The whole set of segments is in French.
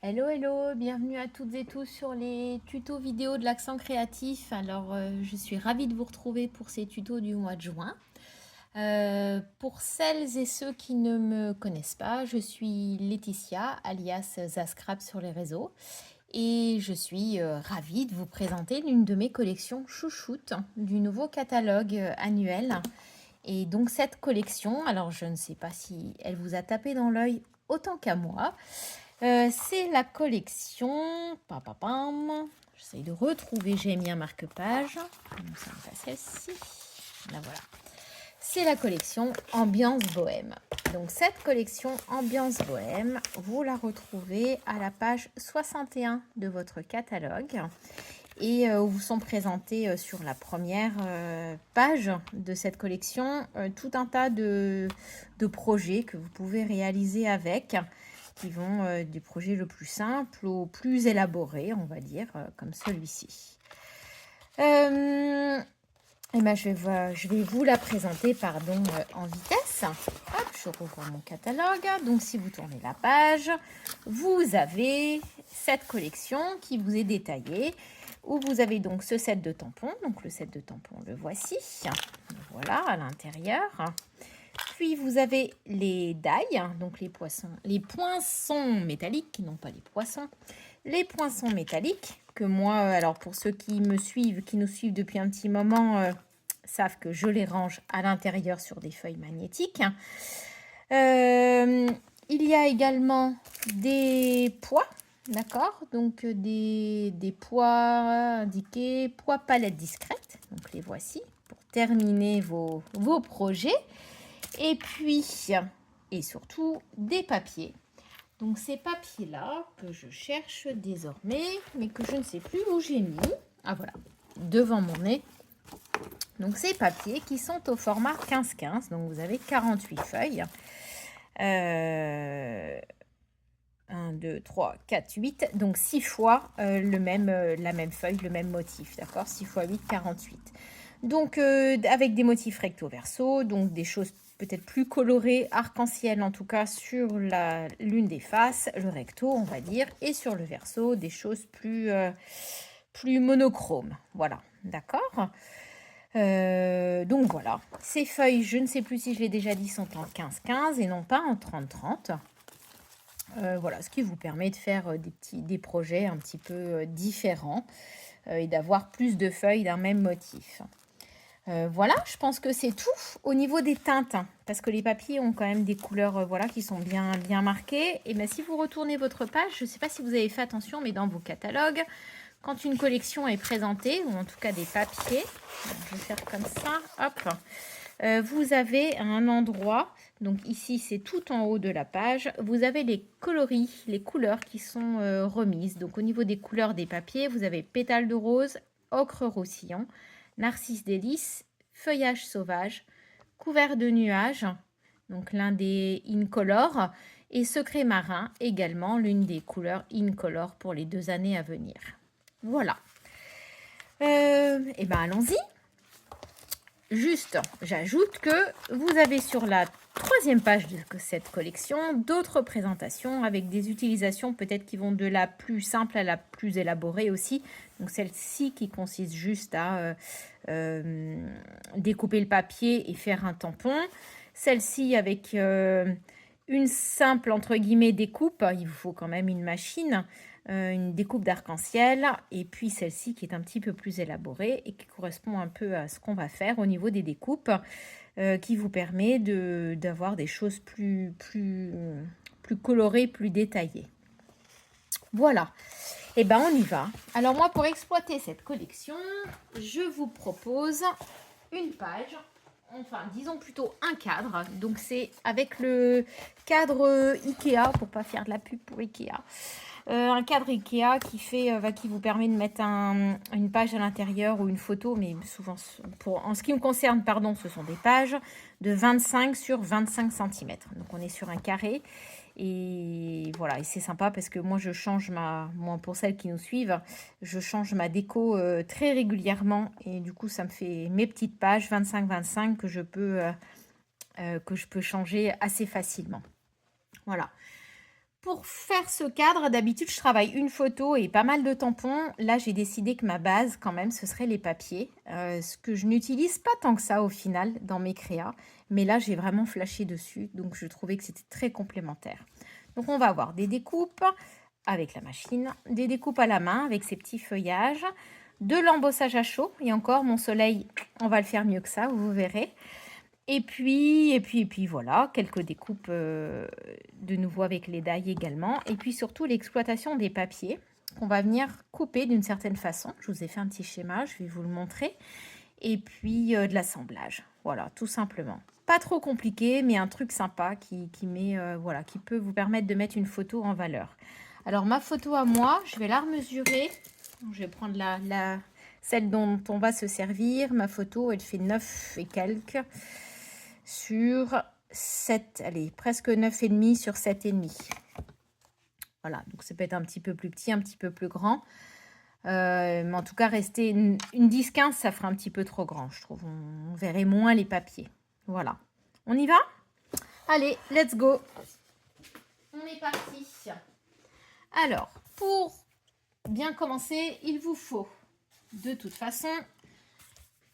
Hello, hello, bienvenue à toutes et tous sur les tutos vidéo de l'accent créatif. Alors, je suis ravie de vous retrouver pour ces tutos du mois de juin. Pour celles et ceux qui ne me connaissent pas, je suis Laetitia, alias Zascrap sur les réseaux. Et je suis ravie de vous présenter l'une de mes collections chouchoutes du nouveau catalogue annuel. Et donc cette collection, alors je ne sais pas si elle vous a tapé dans l'œil autant qu'à moi, c'est la collection. J'essaye de retrouver, j'ai mis un marque-page. Donc, ça me passe celle-ci. Là voilà. C'est la collection Ambiance Bohème. Donc cette collection Ambiance Bohème, vous la retrouvez à la page 61 de votre catalogue. Et vous sont présentés sur la première page de cette collection tout un tas de projets que vous pouvez réaliser avec, qui vont du projet le plus simple au plus élaboré, on va dire, comme celui-ci. Et ben je vais vous la présenter en vitesse. Hop, je rouvre mon catalogue. Donc si vous tournez la page, vous avez cette collection qui vous est détaillée, où vous avez donc ce set de tampons. Donc le set de tampons, le voici. Voilà, à l'intérieur. Puis vous avez les dailles, donc les poinçons métalliques, non pas les poissons, les poinçons métalliques, que moi, alors pour ceux qui me suivent, qui nous suivent depuis un petit moment, savent que je les range à l'intérieur sur des feuilles magnétiques. Il y a également des poids, d'accord, donc des poids indiqués, poids palettes discrètes, donc les voici pour terminer vos projets. Et puis, et surtout, des papiers. Donc ces papiers-là que je cherche désormais, mais que je ne sais plus où j'ai mis. Ah voilà, devant mon nez. Donc ces papiers qui sont au format 15-15, donc vous avez 48 feuilles. 1, 2, 3, 4, 8, donc 6 fois la même feuille, le même motif, d'accord, 6 fois 8, 48. Donc avec des motifs recto verso, donc des choses peut-être plus colorées, arc-en-ciel en tout cas sur l'une des faces, le recto on va dire, et sur le verso des choses plus monochromes, voilà, d'accord. Donc voilà, ces feuilles, je ne sais plus si je l'ai déjà dit, sont en 15-15 et non pas en 30-30. Voilà, ce qui vous permet de faire des projets un petit peu différents et d'avoir plus de feuilles d'un même motif. Voilà, je pense que c'est tout au niveau des teintes, hein, parce que les papiers ont quand même des couleurs voilà, qui sont bien marquées. Et bien, si vous retournez votre page, je ne sais pas si vous avez fait attention, mais dans vos catalogues, quand une collection est présentée, ou en tout cas des papiers, je vais faire comme ça, hop, vous avez un endroit, donc ici c'est tout en haut de la page, vous avez les coloris, les couleurs qui sont remises. Donc au niveau des couleurs des papiers, vous avez pétales de rose, ocre roussillon, narcisse délice, feuillage sauvage, couvert de nuages, donc l'un des incolores, et secret marin, également l'une des couleurs incolores pour les 2 années à venir. Voilà. Et ben allons-y. Juste, j'ajoute que vous avez sur la 3e page de cette collection d'autres présentations avec des utilisations peut-être qui vont de la plus simple à la plus élaborée aussi. Donc celle-ci qui consiste juste à découper le papier et faire un tampon. Celle-ci avec une simple entre guillemets découpe, il vous faut quand même une machine, une découpe d'arc-en-ciel, et puis celle-ci qui est un petit peu plus élaborée et qui correspond un peu à ce qu'on va faire au niveau des découpes, qui vous permet d'avoir des choses plus colorées, plus détaillées. Voilà, et ben on y va. Alors moi, pour exploiter cette collection, je vous propose une page, enfin disons plutôt un cadre. Donc c'est avec le cadre Ikea, pour pas faire de la pub pour Ikea. Un cadre Ikea qui vous permet de mettre une page à l'intérieur ou une photo, mais souvent, en ce qui me concerne, pardon, ce sont des pages de 25 sur 25 cm. Donc on est sur un carré. Et voilà, et c'est sympa parce que moi je change moi pour celles qui nous suivent, je change ma déco très régulièrement et du coup ça me fait mes petites pages 25-25 que je peux changer assez facilement. Voilà. Pour faire ce cadre, d'habitude, je travaille une photo et pas mal de tampons. Là, j'ai décidé que ma base, quand même, ce serait les papiers. Ce que je n'utilise pas tant que ça, au final, dans mes créas. Mais là, j'ai vraiment flashé dessus. Donc, je trouvais que c'était très complémentaire. Donc, on va avoir des découpes avec la machine, des découpes à la main avec ces petits feuillages, de l'embossage à chaud. Et encore, mon soleil, on va le faire mieux que ça, vous verrez. Et puis voilà, quelques découpes de nouveau avec les die également. Et puis surtout l'exploitation des papiers qu'on va venir couper d'une certaine façon. Je vous ai fait un petit schéma, je vais vous le montrer. Et puis de l'assemblage, voilà, tout simplement. Pas trop compliqué, mais un truc sympa voilà, qui peut vous permettre de mettre une photo en valeur. Alors ma photo à moi, je vais la remesurer. Je vais prendre celle dont on va se servir. Ma photo, elle fait 9 et quelques sur 7, allez, presque 9,5 sur 7,5. Voilà, donc ça peut être un petit peu plus petit, un petit peu plus grand. Mais en tout cas, rester une 10-15, ça fera un petit peu trop grand, je trouve. On verrait moins les papiers. Voilà. On y va? Allez, let's go. On est parti. Alors, pour bien commencer, il vous faut de toute façon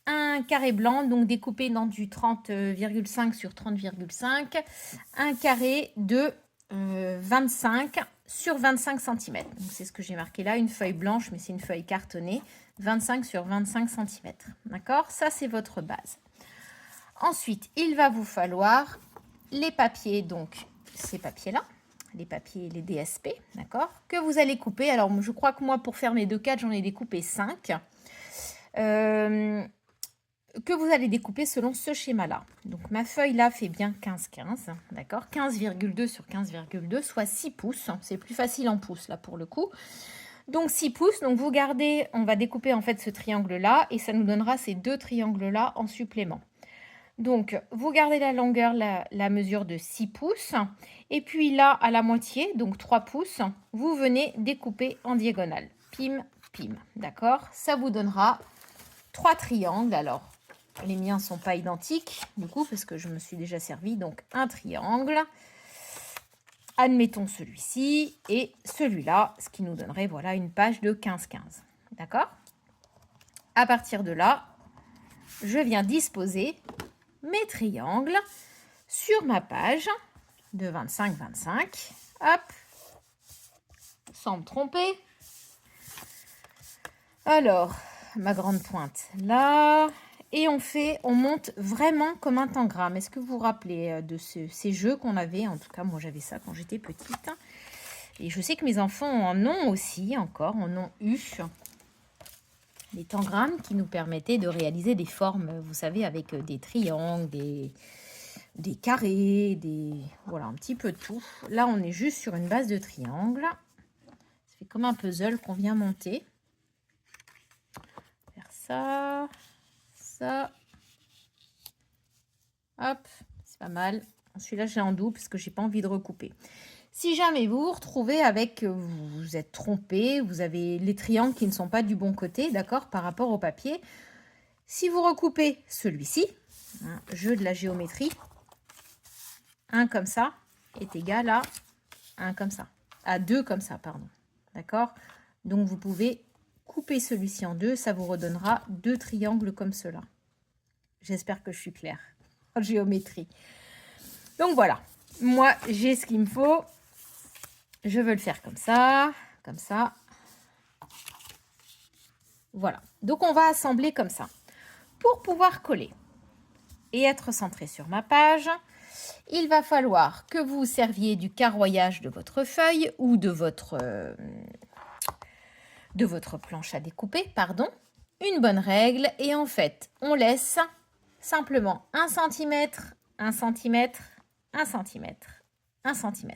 un carré blanc, donc découpé dans du 30,5 sur 30,5, un carré de 25 sur 25 cm. Donc c'est ce que j'ai marqué là, une feuille blanche, mais c'est une feuille cartonnée, 25 sur 25 cm. D'accord? Ça, c'est votre base. Ensuite, il va vous falloir les papiers, donc ces papiers-là, les papiers, les DSP, d'accord? Que vous allez couper. Alors, je crois que moi, pour faire mes 2 cadres, j'en ai découpé 5. Que vous allez découper selon ce schéma-là. Donc, ma feuille là fait bien 15,15, d'accord? 15,2 sur 15,2, soit 6 pouces. C'est plus facile en pouces là pour le coup. Donc, 6 pouces. Donc, vous gardez, on va découper en fait ce triangle-là et ça nous donnera ces 2 triangles-là en supplément. Donc, vous gardez la longueur, la mesure de 6 pouces. Et puis là, à la moitié, donc 3 pouces, vous venez découper en diagonale. Pim, pim, d'accord? Ça vous donnera 3 triangles. Alors, les miens ne sont pas identiques, du coup, parce que je me suis déjà servi. Donc, un triangle. Admettons celui-ci et celui-là, ce qui nous donnerait, voilà, une page de 15-15. D'accord? À partir de là, je viens disposer mes triangles sur ma page de 25-25. Hop, sans me tromper. Alors, ma grande pointe là. Et on monte vraiment comme un tangram. Est-ce que vous vous rappelez de ces jeux qu'on avait? En tout cas, moi, j'avais ça quand j'étais petite. Et je sais que mes enfants en ont aussi encore, en ont eu. Des tangrammes qui nous permettaient de réaliser des formes, vous savez, avec des triangles, des carrés, voilà, un petit peu de tout. Là, on est juste sur une base de triangle. Ça fait comme un puzzle qu'on vient monter. Faire ça, ça. Hop, c'est pas mal. Celui-là, j'ai en double parce que j'ai pas envie de recouper. Si jamais vous vous retrouvez avec, vous êtes trompé, vous avez les triangles qui ne sont pas du bon côté, d'accord, par rapport au papier. Si vous recoupez celui-ci, jeu de la géométrie, un comme ça est égal à un comme ça, à 2 comme ça, pardon, d'accord? Donc, vous pouvez couper celui-ci en 2, ça vous redonnera 2 triangles comme cela. J'espère que je suis claire en géométrie. Donc, voilà, moi, j'ai ce qu'il me faut. Je veux le faire comme ça, comme ça. Voilà, donc on va assembler comme ça. Pour pouvoir coller et être centré sur ma page, il va falloir que vous serviez du carroyage de votre feuille ou de votre planche à découper, pardon. Une bonne règle et en fait, on laisse simplement 1 cm, 1 cm, 1 cm, 1 cm.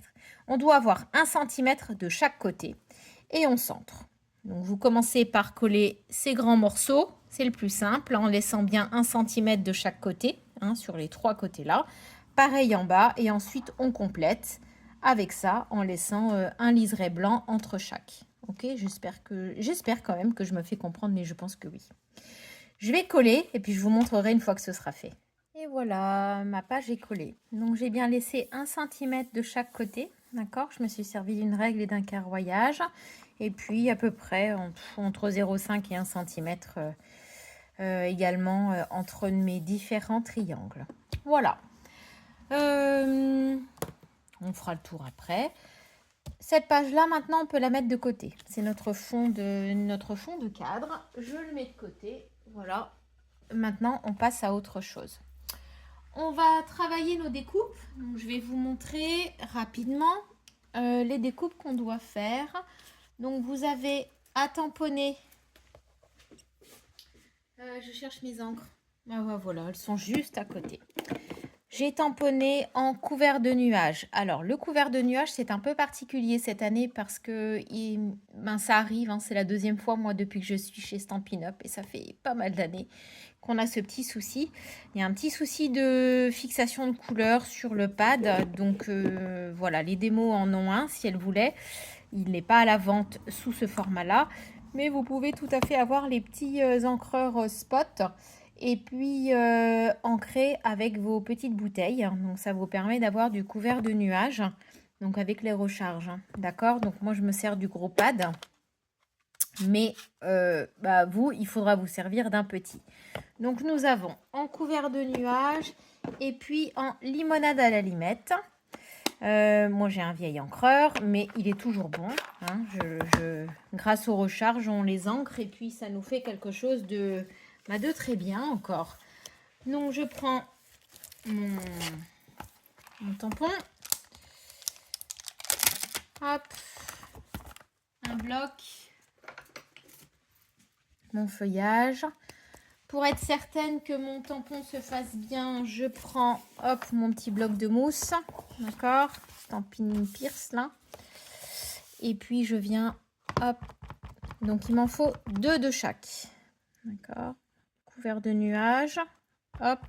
On doit avoir 1 cm de chaque côté et on centre. Donc, vous commencez par coller ces grands morceaux, c'est le plus simple, en laissant bien 1 cm de chaque côté, sur les 3 côtés là. Pareil en bas et ensuite on complète avec ça en laissant un liseré blanc entre chaque. Ok, j'espère quand même que je me fais comprendre, mais je pense que oui. Je vais coller et puis je vous montrerai une fois que ce sera fait. Et voilà, ma page est collée. Donc j'ai bien laissé 1 cm de chaque côté. D'accord, je me suis servi d'une règle et d'un carroyage. Et puis à peu près entre 0,5 et 1 centimètre également entre mes différents triangles. Voilà. On fera le tour après. Cette page-là, maintenant, on peut la mettre de côté. C'est notre fond de cadre. Je le mets de côté. Voilà. Maintenant, on passe à autre chose. On va travailler nos découpes. Donc, je vais vous montrer rapidement les découpes qu'on doit faire. Donc, vous avez à tamponner. Je cherche mes encres. Ah, voilà, elles sont juste à côté. J'ai tamponné en couvert de nuages. Alors, le couvert de nuages, c'est un peu particulier cette année parce que ça arrive, hein, c'est la deuxième fois, moi, depuis que je suis chez Stampin' Up, et ça fait pas mal d'années qu'on a ce petit souci. Il y a un petit souci de fixation de couleur sur le pad. Donc, voilà, les démos en ont un si elles voulaient. Il n'est pas à la vente sous ce format-là. Mais vous pouvez tout à fait avoir les petits encreurs spot et puis ancrer avec vos petites bouteilles. Donc ça vous permet d'avoir du couvert de nuages, donc avec les recharges. D'accord? Donc moi je me sers du gros pad, mais vous, il faudra vous servir d'un petit. Donc nous avons en couvert de nuages et puis en limonade à la limette. Moi j'ai un vieil encreur, mais il est toujours bon, hein. Grâce aux recharges, on les encre et puis ça nous fait quelque chose de très bien encore. Donc je prends mon tampon, hop, un bloc, mon feuillage. Pour être certaine que mon tampon se fasse bien, je prends mon petit bloc de mousse, d'accord, Stampin' Pierce là. Et puis je viens, donc il m'en faut 2 de chaque, d'accord, couvert de nuages, un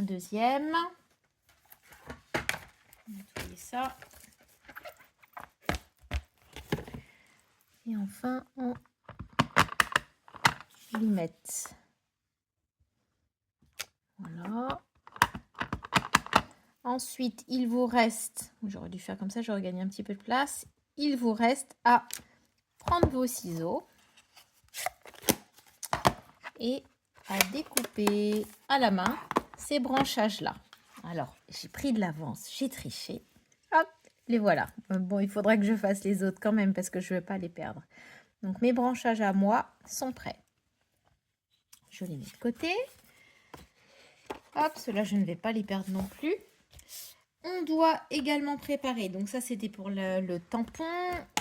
deuxième, nettoyer ça, et enfin on limette. Voilà. Ensuite, il vous reste, j'aurais dû faire comme ça, j'aurais gagné un petit peu de place. Il vous reste à prendre vos ciseaux et à découper à la main ces branchages-là. Alors, j'ai pris de l'avance, j'ai triché. Hop, les voilà. Bon, il faudra que je fasse les autres quand même parce que je ne veux pas les perdre. Donc, mes branchages à moi sont prêts. Je les mets de côté. Hop, ceux-là, je ne vais pas les perdre non plus. On doit également préparer, donc ça c'était pour le tampon,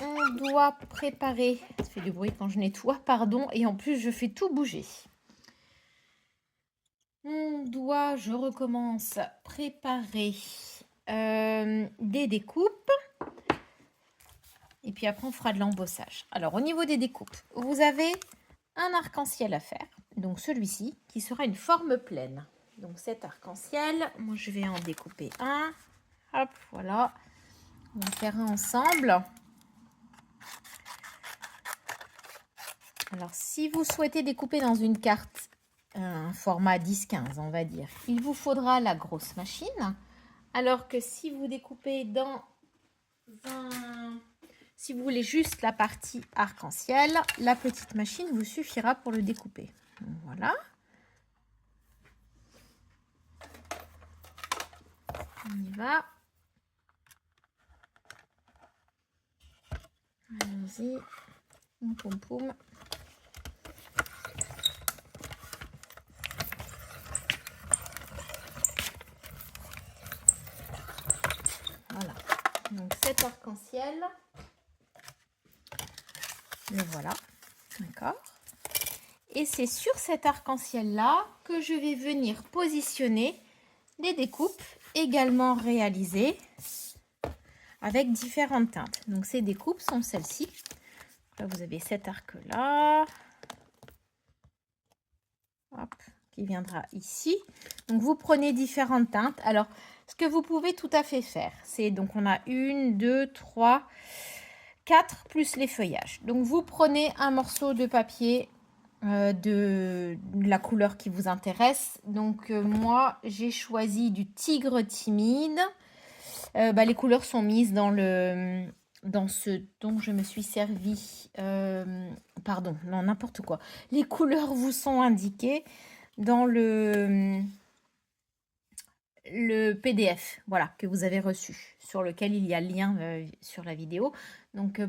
on doit préparer, ça fait du bruit quand je nettoie, pardon, et en plus je fais tout bouger. On doit, je recommence, préparer des découpes, et puis après on fera de l'embossage. Alors au niveau des découpes, vous avez un arc-en-ciel à faire, donc celui-ci qui sera une forme pleine. Donc cet arc-en-ciel, moi je vais en découper un. Hop, voilà. On va faire un ensemble. Alors, si vous souhaitez découper dans une carte, un format 10-15, on va dire, il vous faudra la grosse machine. Alors que si vous découpez dans un... Si vous voulez juste la partie arc-en-ciel, la petite machine vous suffira pour le découper. Donc, voilà. On y va. Allons-y. Poum poum. Voilà. Donc cet arc-en-ciel, le voilà. D'accord. Et c'est sur cet arc-en-ciel là que je vais venir positionner des découpes également réalisées avec différentes teintes. Donc ces découpes sont celles-ci. Là vous avez cet arc là, hop, qui viendra ici. Donc vous prenez différentes teintes. Alors ce que vous pouvez tout à fait faire, c'est donc on a 1, 2, 3, 4 plus les feuillages. Donc vous prenez un morceau de papier de la couleur qui vous intéresse. Donc moi j'ai choisi du tigre timide. Les couleurs sont mises dans ce dont je me suis servi. Pardon, non, n'importe quoi. Les couleurs vous sont indiquées dans le PDF, voilà, que vous avez reçu, sur lequel il y a le lien sur la vidéo. Donc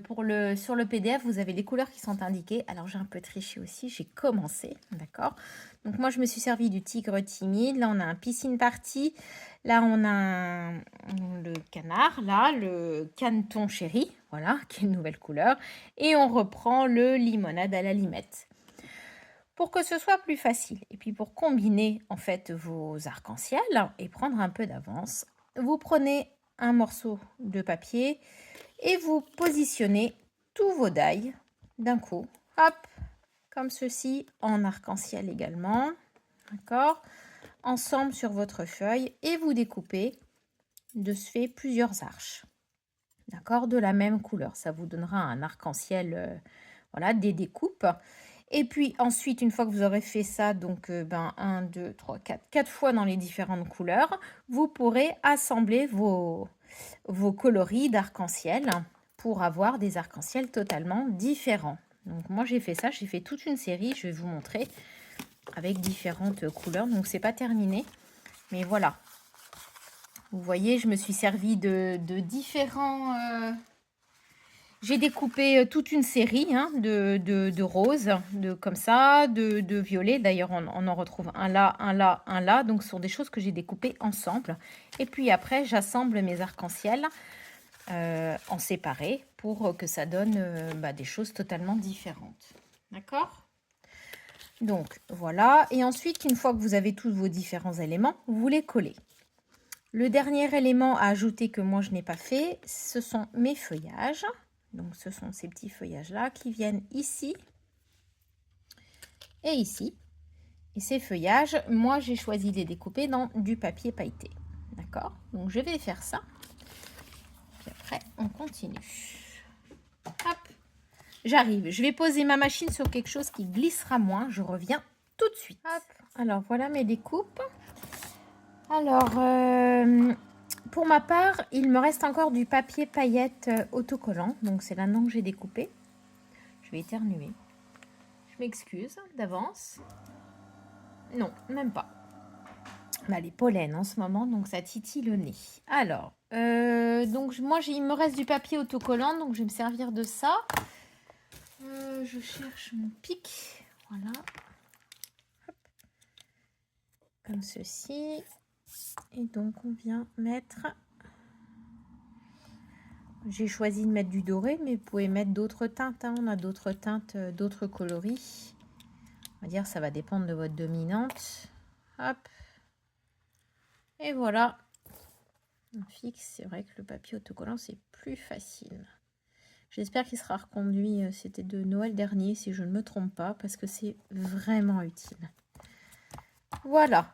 sur le PDF, vous avez les couleurs qui sont indiquées. Alors j'ai un peu triché aussi, j'ai commencé, d'accord. Donc moi je me suis servi du tigre timide. Là on a un piscine party. Là on a le canard, là le caneton chéri, voilà, qui est une nouvelle couleur. Et on reprend le limonade à la limette. Pour que ce soit plus facile et puis pour combiner en fait vos arcs-en-ciel et prendre un peu d'avance, vous prenez un morceau de papier et vous positionnez tous vos die d'un coup, hop, comme ceci, en arc-en-ciel également, d'accord, ensemble sur votre feuille et vous découpez de ce fait plusieurs arches, d'accord, de la même couleur. Ça vous donnera un arc-en-ciel, voilà, des découpes. Et puis ensuite, une fois que vous aurez fait ça, donc 1, 2, 3, 4 fois dans les différentes couleurs, vous pourrez assembler vos coloris d'arc-en-ciel pour avoir des arcs-en-ciel totalement différents. Donc moi j'ai fait ça, j'ai fait toute une série, je vais vous montrer avec différentes couleurs. Donc c'est pas terminé, mais voilà. Vous voyez, je me suis servi de différents... J'ai découpé toute une série de roses, comme ça, de violets. D'ailleurs, on en retrouve un là, un là, un là. Donc, ce sont des choses que j'ai découpées ensemble. Et puis après, j'assemble mes arcs-en-ciel en séparés pour que ça donne des choses totalement différentes. D'accord? Donc, voilà. Et ensuite, une fois que vous avez tous vos différents éléments, vous les collez. Le dernier élément à ajouter que moi, je n'ai pas fait, ce sont mes feuillages. Donc, ce sont ces petits feuillages-là qui viennent ici et ici. Et ces feuillages, moi, j'ai choisi de les découper dans du papier pailleté. D'accord? Donc, je vais faire ça. Puis après, on continue. Hop, j'arrive. Je vais poser ma machine sur quelque chose qui glissera moins. Je reviens tout de suite. Hop. Alors, voilà mes découpes. Alors, pour ma part, il me reste encore du papier paillette autocollant. Donc, c'est là-dedans que j'ai découpé. Je vais éternuer. Je m'excuse d'avance. Non, même pas. Les pollens en ce moment, donc ça titille le nez. Alors, donc moi, il me reste du papier autocollant, donc je vais me servir de ça. Je cherche mon pic. Voilà. Hop. Comme ceci. Et donc, on vient mettre... J'ai choisi de mettre du doré, mais vous pouvez mettre d'autres teintes. On a d'autres teintes, d'autres coloris. On va dire ça va dépendre de votre dominante. Hop. Et voilà. On fixe. C'est vrai que le papier autocollant, c'est plus facile. J'espère qu'il sera reconduit. C'était de Noël dernier, si je ne me trompe pas, parce que c'est vraiment utile. Voilà.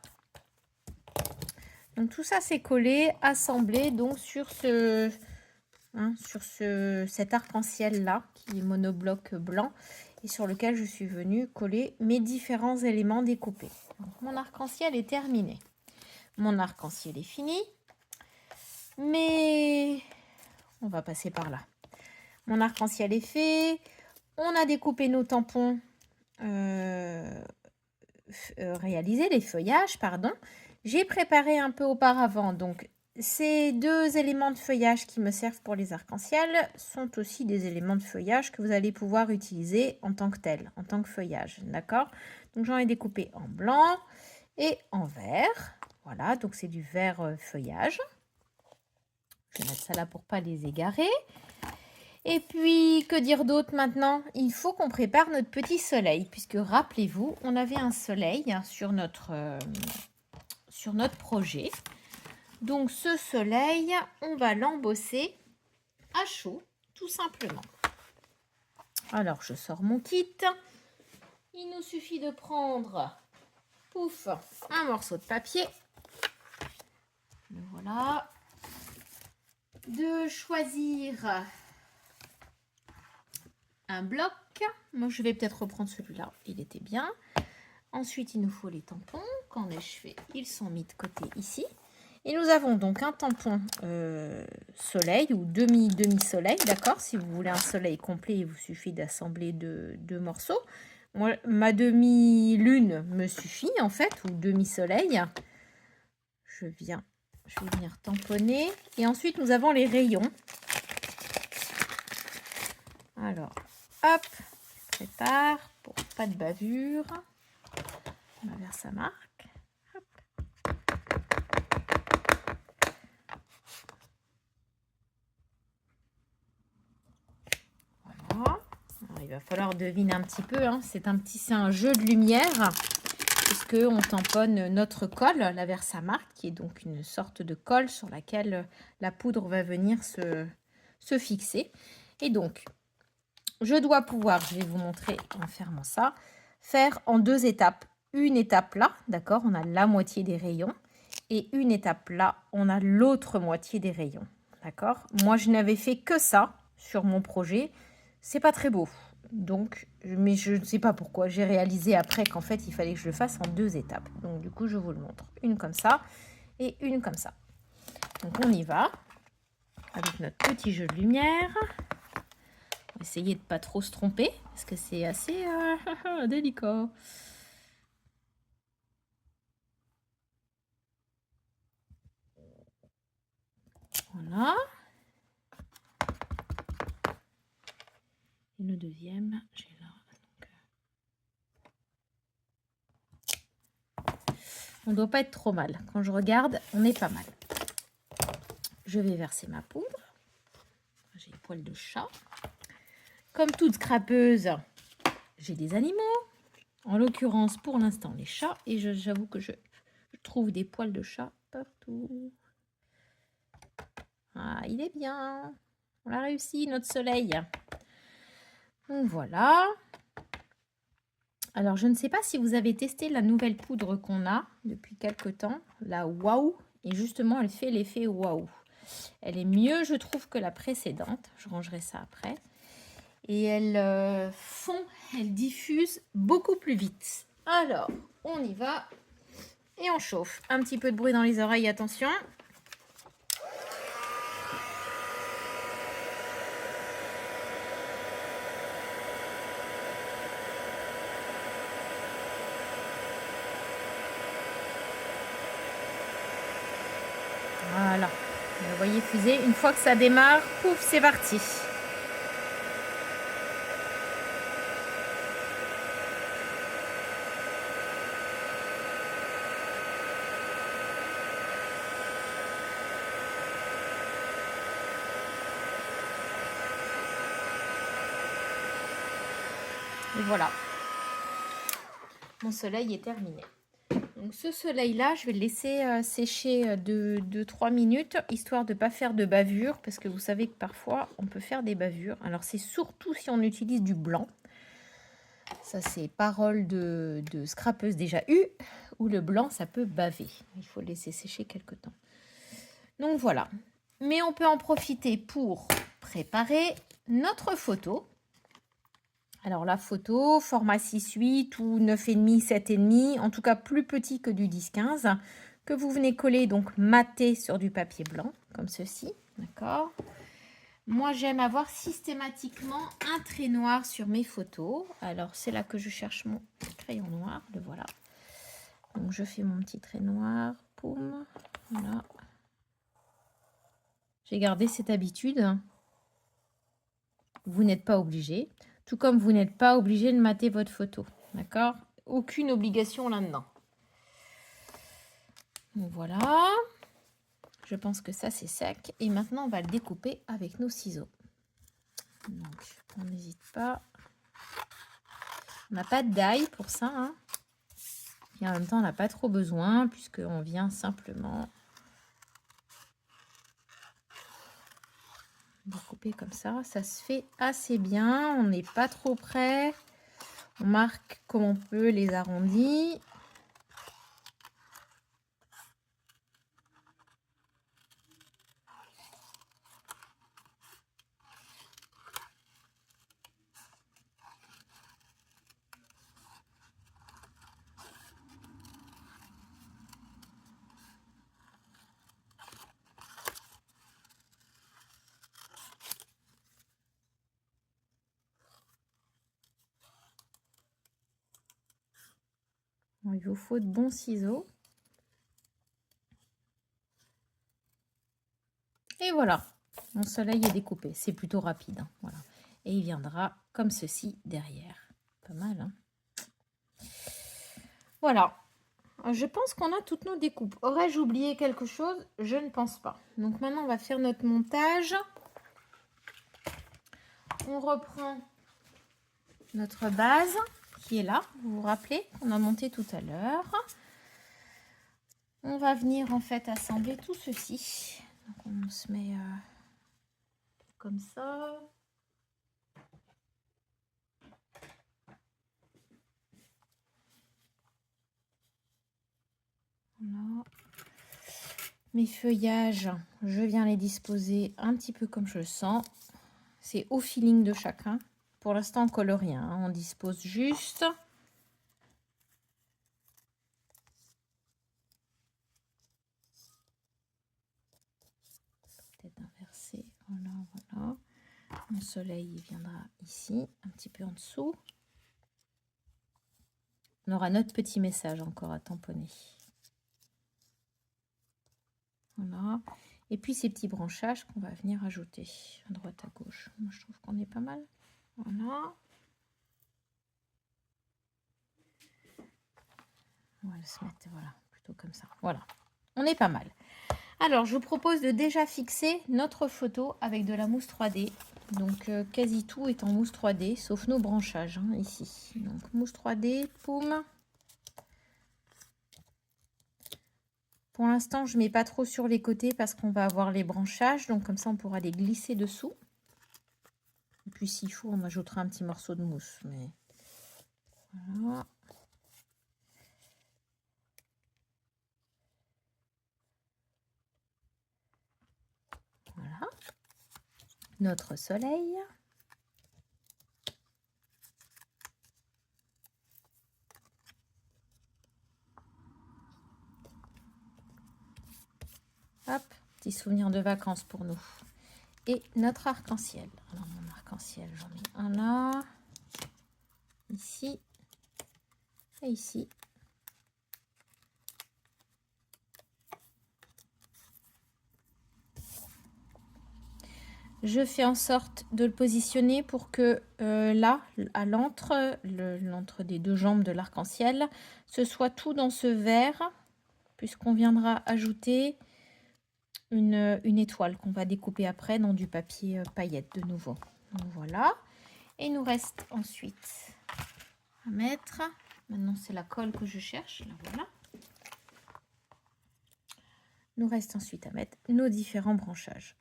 Donc tout ça, c'est collé, assemblé donc sur cet arc-en-ciel là qui est monobloc blanc et sur lequel je suis venue coller mes différents éléments découpés. Donc, mon arc-en-ciel est terminé. Mon arc-en-ciel est fini. Mais on va passer par là. Mon arc-en-ciel est fait. On a découpé nos tampons réalisés, les feuillages, pardon. J'ai préparé un peu auparavant, donc ces deux éléments de feuillage qui me servent pour les arcs-en-ciel sont aussi des éléments de feuillage que vous allez pouvoir utiliser en tant que tel, en tant que feuillage, d'accord? Donc j'en ai découpé en blanc et en vert. Voilà, donc c'est du vert feuillage. Je vais mettre ça là pour pas les égarer. Et puis, que dire d'autre maintenant? Il faut qu'on prépare notre petit soleil, puisque rappelez-vous, on avait un soleil sur notre projet. Donc, ce soleil, on va l'embosser à chaud, tout simplement. Alors, je sors mon kit. Il nous suffit de prendre, pouf, un morceau de papier. Le voilà. De choisir un bloc. Moi, je vais peut-être reprendre celui-là. Il était bien. Ensuite, il nous faut les tampons. Qu'en ai-je fait? Ils sont mis de côté ici. Et nous avons donc un tampon soleil ou demi-soleil, d'accord? Si vous voulez un soleil complet, il vous suffit d'assembler deux morceaux. Moi, ma demi-lune me suffit en fait, ou demi-soleil. Je vais venir tamponner. Et ensuite, nous avons les rayons. Alors, hop, je prépare pour pas de bavure. On va vers sa marque. Hop. Voilà. Alors, il va falloir deviner un petit peu. Hein. C'est un jeu de lumière puisque on tamponne notre colle, la Versamark, qui est donc une sorte de colle sur laquelle la poudre va venir se fixer. Et donc, je dois pouvoir, je vais vous montrer en fermant ça, faire en 2 étapes. Une étape là, d'accord, on a la moitié des rayons. Et une étape là, on a l'autre moitié des rayons. D'accord? Moi, je n'avais fait que ça sur mon projet. C'est pas très beau. Donc, mais je ne sais pas pourquoi. J'ai réalisé après qu'en fait, il fallait que je le fasse en 2 étapes. Donc, du coup, je vous le montre. Une comme ça et une comme ça. Donc, on y va avec notre petit jeu de lumière. On va essayer de pas trop se tromper parce que c'est assez délicat. Voilà. Et le deuxième, j'ai là. On ne doit pas être trop mal. Quand je regarde, on est pas mal. Je vais verser ma poudre. J'ai les poils de chat. Comme toute scrapeuse, j'ai des animaux. En l'occurrence, pour l'instant, les chats. Et j'avoue que je trouve des poils de chat partout. Ah, il est bien. On a réussi, notre soleil. Donc voilà. Alors, je ne sais pas si vous avez testé la nouvelle poudre qu'on a depuis quelques temps, la Waouh. Et justement, elle fait l'effet Waouh. Elle est mieux, je trouve, que la précédente. Je rangerai ça après. Et elle elle diffuse beaucoup plus vite. Alors, on y va et on chauffe. Un petit peu de bruit dans les oreilles, attention. Voilà, vous voyez fuser. Une fois que ça démarre, pouf, c'est parti. Et voilà, mon soleil est terminé. Donc ce soleil-là, je vais le laisser sécher de 2-3 minutes, histoire de ne pas faire de bavure, parce que vous savez que parfois, on peut faire des bavures. Alors c'est surtout si on utilise du blanc. Ça, c'est parole de scrapeuse déjà eue, où le blanc, ça peut baver. Il faut le laisser sécher quelques temps. Donc voilà. Mais on peut en profiter pour préparer notre photo. Alors la photo, format 6-8 ou 9,5, 7,5, en tout cas plus petit que du 10-15, que vous venez coller donc maté sur du papier blanc, comme ceci, d'accord? Moi, j'aime avoir systématiquement un trait noir sur mes photos. Alors, c'est là que je cherche mon crayon noir, le voilà. Donc, je fais mon petit trait noir, poum, voilà. J'ai gardé cette habitude. Vous n'êtes pas obligé. Tout comme vous n'êtes pas obligé de mater votre photo. D'accord? Aucune obligation là-dedans. Donc voilà. Je pense que ça, c'est sec. Et maintenant, on va le découper avec nos ciseaux. Donc, on n'hésite pas. On n'a pas de die pour ça. Hein. Et en même temps, on n'a pas trop besoin puisqu'on vient simplement découper comme ça. Ça se fait assez bien. On n'est pas trop près. On marque comme on peut les arrondis. il vous faut de bons ciseaux. Et voilà, mon soleil est découpé. C'est plutôt rapide, hein, voilà. Et il viendra comme ceci derrière. Pas mal, hein. Voilà. Je pense qu'on a toutes nos découpes. Aurais-je oublié quelque chose? Je ne pense pas. Donc maintenant, on va faire notre montage. On reprend notre base qui est là. Vous vous rappelez qu'on a monté tout à l'heure. On va venir en fait assembler tout ceci. Donc on se met comme ça. Voilà. Mes feuillages, je viens les disposer un petit peu comme je le sens. C'est au feeling de chacun. Pour l'instant, on colle rien, hein. On dispose juste. Peut-être inverser. Voilà, voilà. Mon soleil il viendra ici, un petit peu en dessous. On aura notre petit message encore à tamponner. Voilà. Et puis ces petits branchages qu'on va venir ajouter à droite à gauche. Moi, je trouve qu'on est pas mal. Voilà. On va se mettre voilà, plutôt comme ça. Voilà. On est pas mal. Alors, je vous propose de déjà fixer notre photo avec de la mousse 3D. Donc, quasi tout est en mousse 3D, sauf nos branchages, hein, ici. Donc, mousse 3D, poum. Pour l'instant, je ne mets pas trop sur les côtés parce qu'on va avoir les branchages. Donc, comme ça, on pourra les glisser dessous. Et puis, s'il faut, on ajoutera un petit morceau de mousse. Mais voilà. Voilà. Notre soleil. Hop, petit souvenir de vacances pour nous. Et notre arc-en-ciel. Alors, mon arc-en-ciel, j'en mets un là. Ici. Et ici. Je fais en sorte de le positionner pour que là, à l'entre des deux jambes de l'arc-en-ciel, ce soit tout dans ce vert, puisqu'on viendra ajouter une étoile qu'on va découper après dans du papier paillette de nouveau. Donc voilà. Et il nous reste ensuite à mettre, maintenant c'est la colle que je cherche, là voilà. Il nous reste ensuite à mettre nos différents branchages.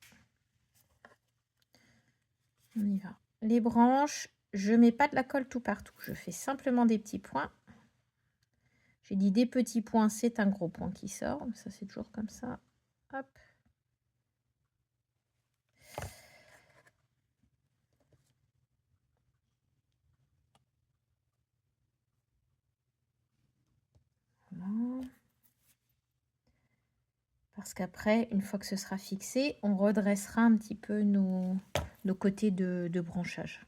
On y va. Les branches, je ne mets pas de la colle tout partout. Je fais simplement des petits points. J'ai dit des petits points, c'est un gros point qui sort. Ça, c'est toujours comme ça. Hop. Voilà. Parce qu'après, une fois que ce sera fixé, on redressera un petit peu nos côtés de branchage.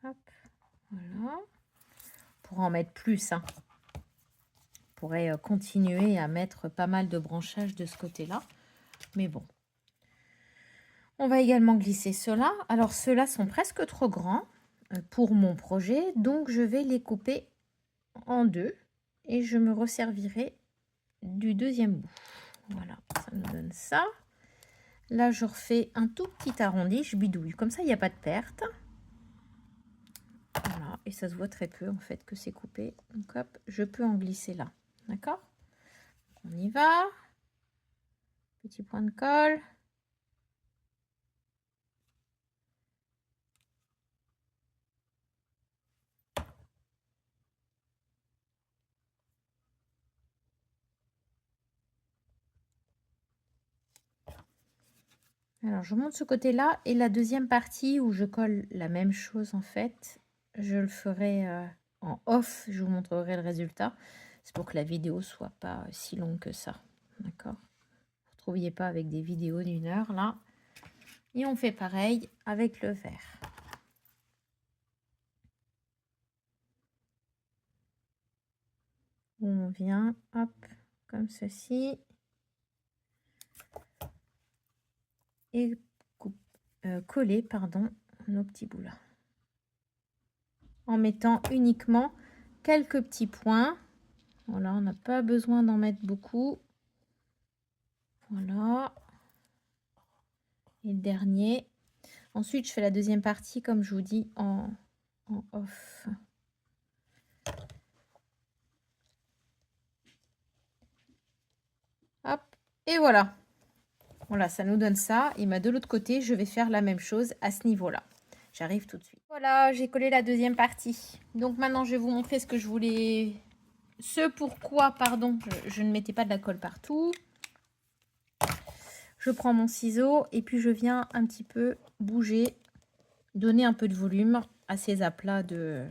Hop, voilà. On pourra en mettre plus, hein. On pourrait continuer à mettre pas mal de branchages de ce côté-là. Mais bon. On va également glisser ceux-là. Alors, ceux-là sont presque trop grands pour mon projet. Donc, je vais les couper en deux. Et je me resservirai du deuxième bout. Voilà, ça nous donne ça. Là, je refais un tout petit arrondi, je bidouille. Comme ça, il n'y a pas de perte. Voilà, et ça se voit très peu en fait que c'est coupé. Donc hop, je peux en glisser là. D'accord? On y va. Petit point de colle. Alors, je monte ce côté-là et la deuxième partie où je colle la même chose en fait, je le ferai en off. Je vous montrerai le résultat. C'est pour que la vidéo soit pas si longue que ça. D'accord? retrouviez pas avec des vidéos d'1 heure là. Et on fait pareil avec le vert. On vient, hop, comme ceci. Et coller, pardon, nos petits bouts là. En mettant uniquement quelques petits points. Voilà, on n'a pas besoin d'en mettre beaucoup. Voilà. Et le dernier. Ensuite, je fais la deuxième partie, comme je vous dis, en off. Hop, et voilà. Voilà, ça nous donne ça. Et de l'autre côté, je vais faire la même chose à ce niveau-là. J'arrive tout de suite. Voilà, j'ai collé la deuxième partie. Donc maintenant, je vais vous montrer ce que je voulais... pourquoi, pardon, je ne mettais pas de la colle partout. Je prends mon ciseau et puis je viens un petit peu bouger, donner un peu de volume à ces aplats de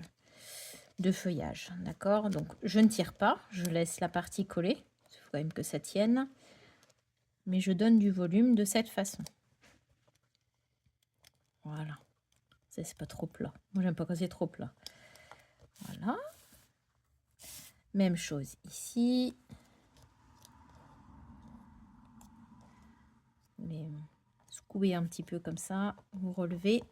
feuillage. D'accord? Donc, je ne tire pas, je laisse la partie coller. Il faut quand même que ça tienne. Mais je donne du volume de cette façon. Voilà. Ça, c'est pas trop plat. Moi, j'aime pas quand c'est trop plat. Voilà. Même chose ici. Mais secouez un petit peu comme ça. Vous relevez.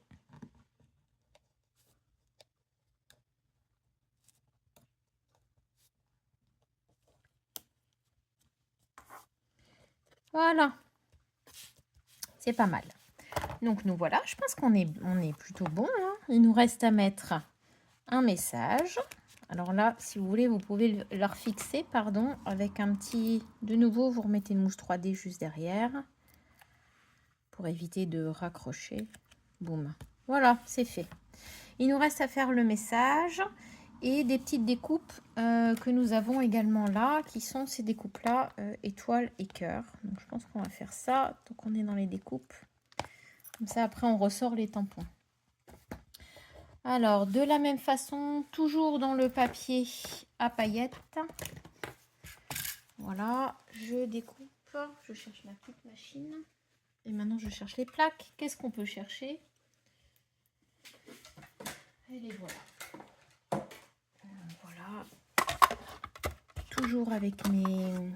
Voilà. C'est pas mal. Donc, nous voilà. Je pense qu'on est plutôt bon. Hein. Il nous reste à mettre un message. Alors là, si vous voulez, vous pouvez le refixer, pardon, avec un petit... De nouveau, vous remettez une mousse 3D juste derrière pour éviter de raccrocher. Boum. Voilà, c'est fait. Il nous reste à faire le message et des petites découpes que nous avons également là, qui sont ces découpes-là, étoiles et cœur. Donc, je pense qu'on va faire ça. Donc, on est dans les découpes. Comme ça, après, on ressort les tampons. Alors, de la même façon, toujours dans le papier à paillettes. Voilà, je découpe. Je cherche ma petite machine. Et maintenant, je cherche les plaques. Qu'est-ce qu'on peut chercher? Et les voilà. Voilà. Toujours avec mes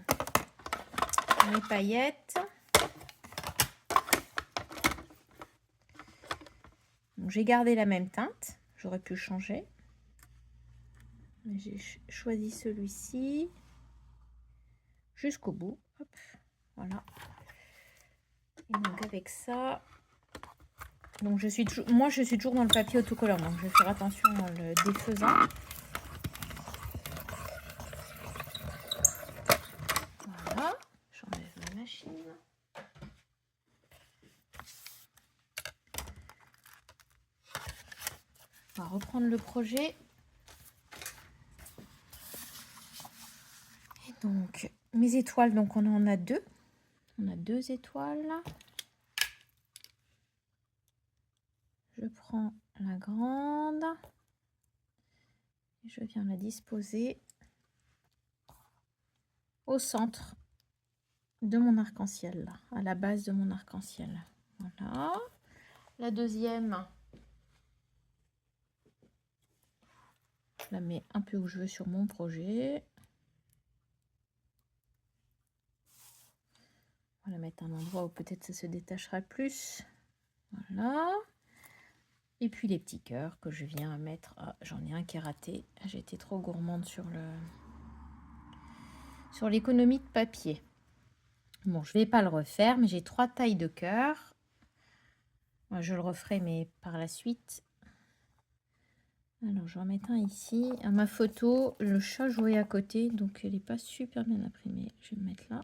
paillettes. J'ai gardé la même teinte. J'aurais pu changer. Mais j'ai choisi celui-ci jusqu'au bout. Hop, voilà. Et donc avec ça, donc moi je suis toujours dans le papier autocollant, donc je vais faire attention en le défaisant. Voilà, j'enlève ma machine. On va reprendre le projet. Et donc mes étoiles, donc on en a deux. On a deux étoiles. Je prends la grande et je viens la disposer au centre de mon arc-en-ciel, à la base de mon arc-en-ciel. Voilà. La deuxième, je la mets un peu où je veux sur mon projet. On va la mettre à un endroit où peut-être ça se détachera plus. Voilà. Et puis les petits cœurs que je viens à mettre. Ah, j'en ai un qui est raté. J'ai été trop gourmande sur l'économie de papier. Bon, je vais pas le refaire, mais j'ai 3 tailles de cœur. Moi, je le referai, mais par la suite. Alors, je vais en mettre un ici. À ma photo, le chat jouait à côté, donc elle n'est pas super bien imprimée. Je vais le mettre là.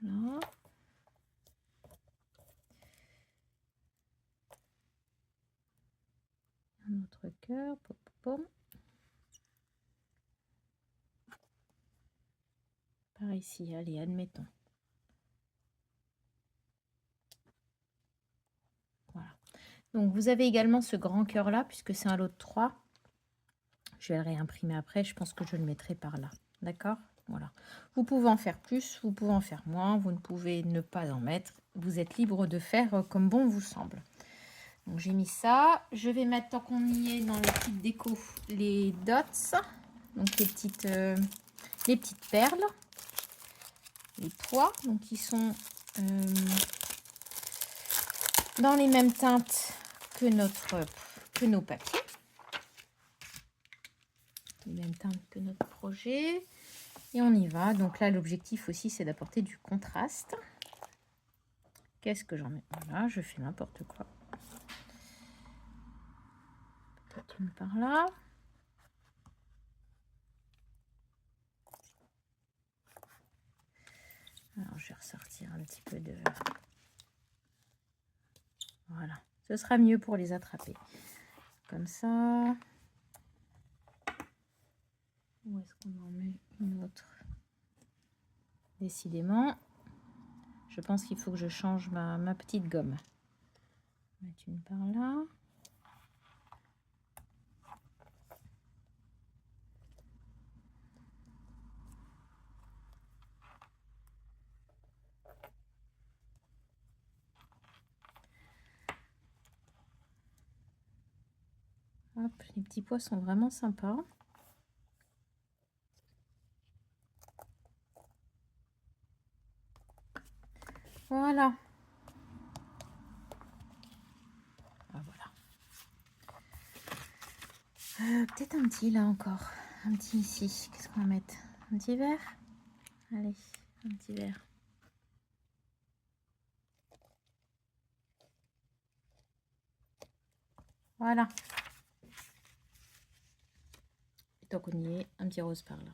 Voilà. Un autre cœur. Pom, pom, pom. Par ici, allez, admettons. Voilà. Donc, vous avez également ce grand cœur-là, puisque c'est un lot de 3. Je vais le réimprimer après. Je pense que je le mettrai par là. D'accord? Voilà. Vous pouvez en faire plus, vous pouvez en faire moins, vous ne pouvez ne pas en mettre. Vous êtes libre de faire comme bon vous semble. Donc j'ai mis ça. Je vais mettre, tant qu'on y est dans les petites déco, les dots. Donc les petites perles. Les pois. Donc ils sont dans les mêmes teintes que nos papiers. Les mêmes teintes que notre projet. Et on y va. Donc là, l'objectif aussi, c'est d'apporter du contraste. Qu'est-ce que j'en mets? Voilà, je fais n'importe quoi. Peut-être une par là. Alors, je vais ressortir un petit peu de... Voilà. Ce sera mieux pour les attraper. Comme ça. Où est-ce qu'on en met une autre? Décidément, je pense qu'il faut que je change ma petite gomme. On va mettre une par là. Hop, les petits pois sont vraiment sympas. Voilà. Ah, voilà. Peut-être un petit là encore. Un petit ici. Qu'est-ce qu'on va mettre? Un petit verre? Allez, un petit verre. Voilà. Et tant qu'on y est, un petit rose par là.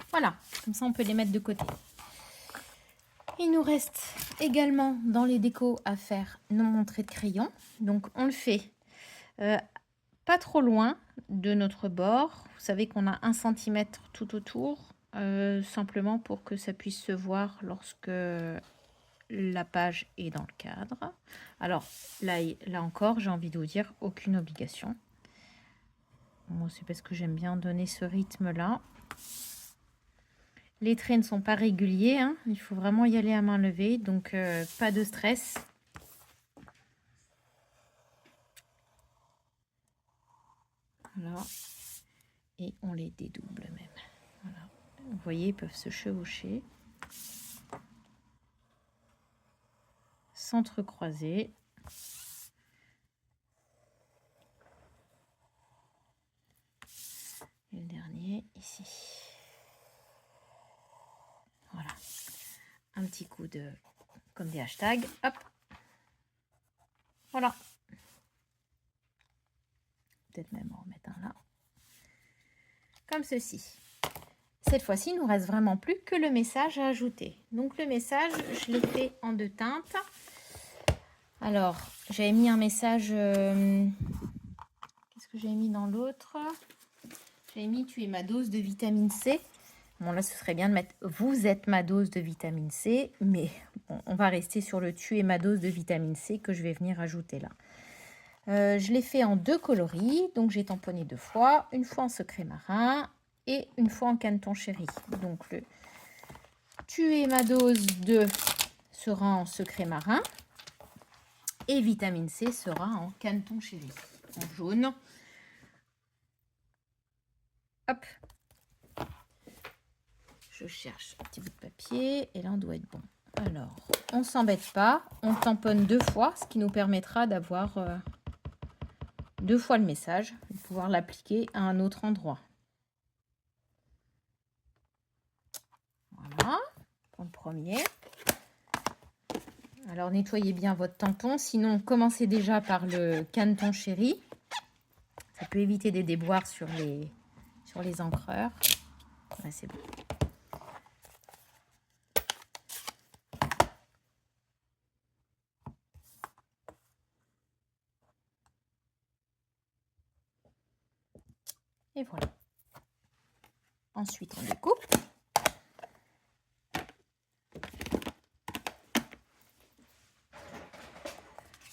Voilà, comme ça on peut les mettre de côté. Il nous reste également dans les décos à faire nos montrées de crayon. Donc on le fait pas trop loin de notre bord. Vous savez qu'on a 1 cm tout autour, simplement pour que ça puisse se voir lorsque la page est dans le cadre. Alors là encore, j'ai envie de vous dire, aucune obligation. Moi, c'est parce que j'aime bien donner ce rythme-là. Les traits ne sont pas réguliers, hein. Il faut vraiment y aller à main levée, donc pas de stress. Voilà. Et on les dédouble même. Voilà. Vous voyez, ils peuvent se chevaucher. S'entrecroiser. Et le dernier ici. Voilà. Un petit coup de... comme des hashtags. Hop. Voilà. Peut-être même en remettre un là. Comme ceci. Cette fois-ci, il ne nous reste vraiment plus que le message à ajouter. Donc le message, je l'ai fait en 2 teintes. Alors, j'avais mis un message... qu'est-ce que j'avais mis dans l'autre? J'avais mis « Tu es ma dose de vitamine C ». Bon, là, ce serait bien de mettre « Vous êtes ma dose de vitamine C », mais bon, on va rester sur le « Tu es ma dose de vitamine C » que je vais venir ajouter là. Je l'ai fait en 2 coloris, donc j'ai tamponné 2 fois, une fois en secret marin et une fois en caneton chéri. Donc le « Tu es ma dose de » sera en secret marin et vitamine C sera en caneton chéri, en jaune. Hop. Je cherche un petit bout de papier et là on doit être bon. Alors, on ne s'embête pas, on tamponne 2 fois, ce qui nous permettra d'avoir 2 fois le message, de pouvoir l'appliquer à un autre endroit. Voilà, pour le premier. Alors nettoyez bien votre tampon, sinon commencez déjà par le caneton chéri. Ça peut éviter des déboires sur les encreurs. Ouais, c'est bon. Et voilà. Ensuite, on découpe.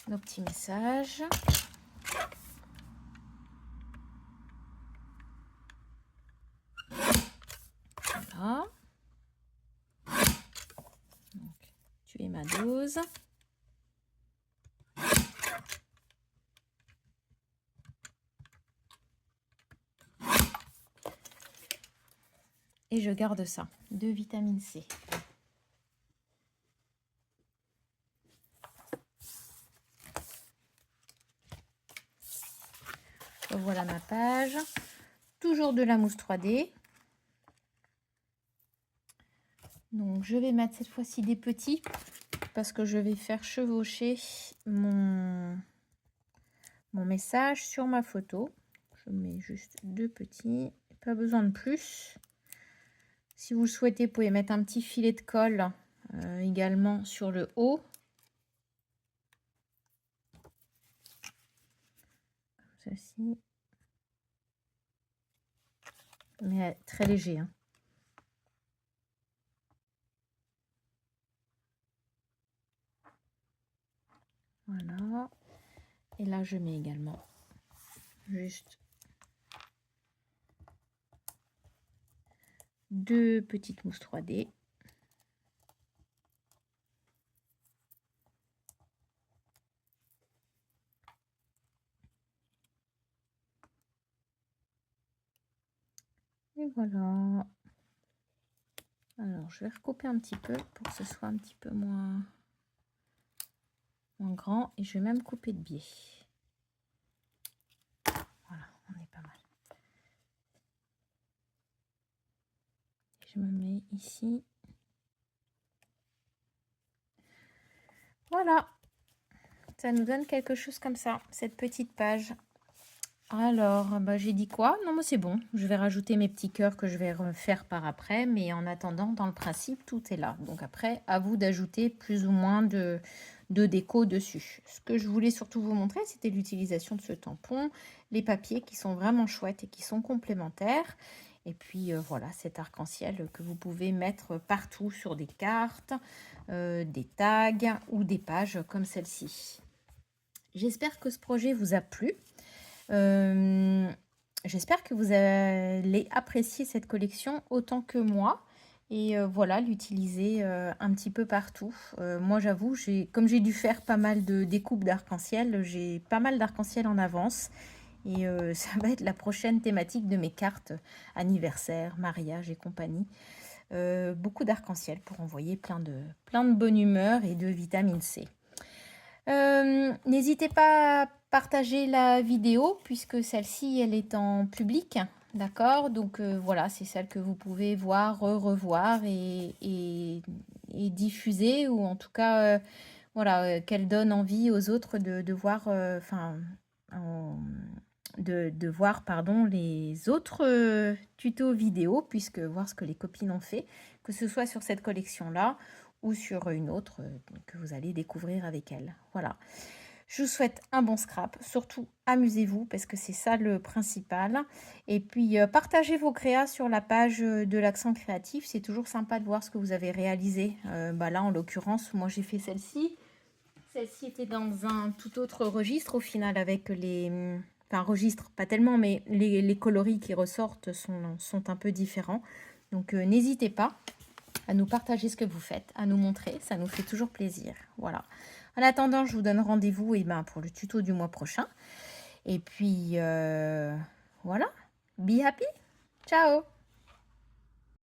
Nos petits messages. fais ma dose. Et je garde ça, de vitamine C. Voilà ma page. Toujours de la mousse 3D. Donc je vais mettre cette fois-ci des petits parce que je vais faire chevaucher mon message sur ma photo. Je mets juste 2 petits, pas besoin de plus. Si vous le souhaitez, vous pouvez mettre un petit filet de colle également sur le haut. Comme ceci. Mais très léger. Hein. Voilà. Et là, je mets également juste 2 petites mousses 3D. Et voilà. Alors, je vais recouper un petit peu pour que ce soit un petit peu moins grand. Et je vais même couper de biais. Voilà, on est pas mal. Je me mets ici. Voilà. Ça nous donne quelque chose comme ça, cette petite page. Alors, bah, j'ai dit quoi? Non, mais c'est bon. Je vais rajouter mes petits cœurs que je vais refaire par après. Mais en attendant, dans le principe, tout est là. Donc après, à vous d'ajouter plus ou moins de déco dessus. Ce que je voulais surtout vous montrer, c'était l'utilisation de ce tampon. Les papiers qui sont vraiment chouettes et qui sont complémentaires. Et puis voilà, cet arc-en-ciel que vous pouvez mettre partout sur des cartes, des tags ou des pages comme celle-ci. J'espère que ce projet vous a plu. J'espère que vous allez apprécier cette collection autant que moi et voilà, l'utiliser un petit peu partout. Moi, j'avoue, comme j'ai dû faire pas mal de découpes d'arc-en-ciel, j'ai pas mal d'arc-en-ciel en avance et ça va être la prochaine thématique de mes cartes anniversaire, mariage et compagnie. Beaucoup d'arc-en-ciel pour envoyer plein de bonne humeur et de vitamine C. N'hésitez pas à partager la vidéo puisque celle-ci, elle est en public. D'accord? Donc voilà, c'est celle que vous pouvez voir, revoir et diffuser ou en tout cas, voilà, qu'elle donne envie aux autres de voir, de voir pardon, les autres tutos vidéo puisque voir ce que les copines ont fait, que ce soit sur cette collection-là ou sur une autre que vous allez découvrir avec elle. Voilà. Je vous souhaite un bon scrap. Surtout, amusez-vous parce que c'est ça le principal. Et puis, partagez vos créas sur la page de l'Accent Créatif. C'est toujours sympa de voir ce que vous avez réalisé. Là, en l'occurrence, moi, j'ai fait celle-ci. Celle-ci était dans un tout autre registre au final avec les... Enfin, registre, pas tellement, mais les coloris qui ressortent sont un peu différents. Donc, n'hésitez pas à nous partager ce que vous faites, à nous montrer, ça nous fait toujours plaisir. Voilà. En attendant, je vous donne rendez-vous pour le tuto du mois prochain. Et puis, voilà. Be happy. Ciao.